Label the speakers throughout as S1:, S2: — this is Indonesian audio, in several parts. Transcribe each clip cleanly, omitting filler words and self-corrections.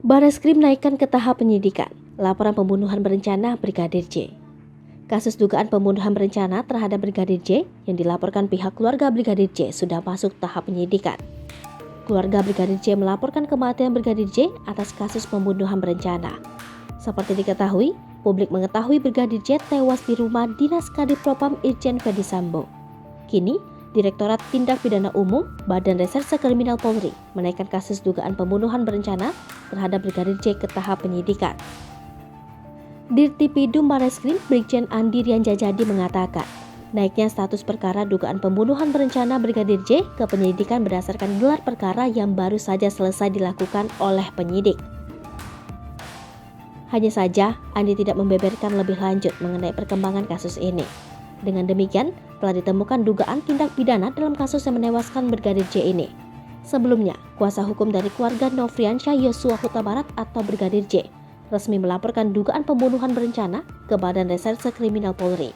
S1: Bareskrim naikkan ke tahap penyidikan. Laporan pembunuhan berencana Brigadir J. Kasus dugaan pembunuhan berencana terhadap Brigadir J yang dilaporkan pihak keluarga Brigadir J sudah masuk tahap penyidikan. Keluarga Brigadir J melaporkan kematian Brigadir J atas kasus pembunuhan berencana. Seperti diketahui, publik mengetahui Brigadir J tewas di rumah dinas Kadif Propam Irjen Ferdy Sambo. Kini, Direktorat Tindak Pidana Umum Badan Reserse Kriminal Polri menaikkan kasus dugaan pembunuhan berencana terhadap Brigadir J ke tahap penyidikan. Dirtipidum Bareskrim Brigjen Andi Rianjajadi mengatakan, naiknya status perkara dugaan pembunuhan berencana Brigadir J ke penyidikan berdasarkan gelar perkara yang baru saja selesai dilakukan oleh penyidik. Hanya saja, Andi tidak membeberkan lebih lanjut mengenai perkembangan kasus ini. Dengan demikian, telah ditemukan dugaan tindak pidana dalam kasus yang menewaskan Brigadir J ini. Sebelumnya, kuasa hukum dari keluarga Nofriansyah Yosua Huta Barat atau Brigadir J resmi melaporkan dugaan pembunuhan berencana ke Badan Reserse Kriminal Polri.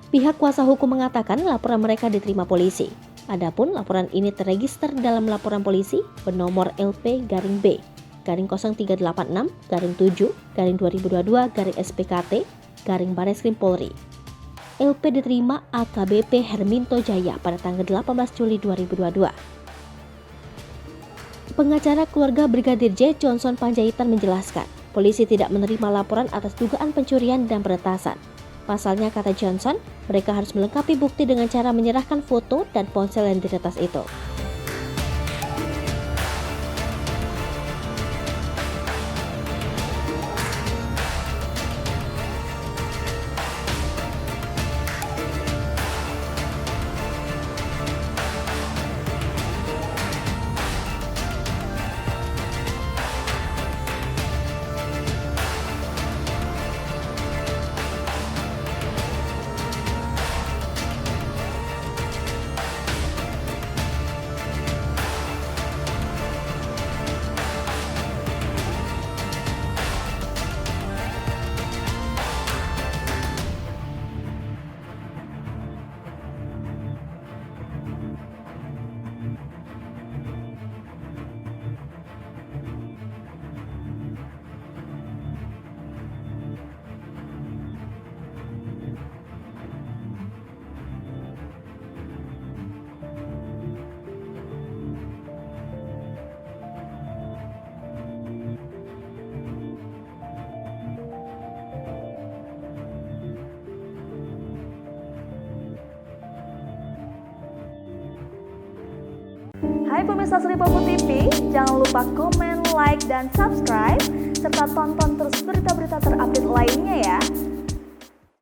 S1: Pihak kuasa hukum mengatakan laporan mereka diterima polisi. Adapun laporan ini terregister dalam laporan polisi bernomor LP-B-0386-7-2022-SPKT Bareskrim Polri. LP diterima AKBP Herminto Jaya pada tanggal 18 Juli 2022. Pengacara keluarga Brigadir J, Johnson Panjaitan menjelaskan, polisi tidak menerima laporan atas dugaan pencurian dan peretasan. Pasalnya, kata Johnson, mereka harus melengkapi bukti dengan cara menyerahkan foto dan ponsel yang diretas itu.
S2: Hai pemirsa Sri Popo TV, jangan lupa komen, like, dan subscribe, serta tonton terus berita-berita terupdate lainnya ya.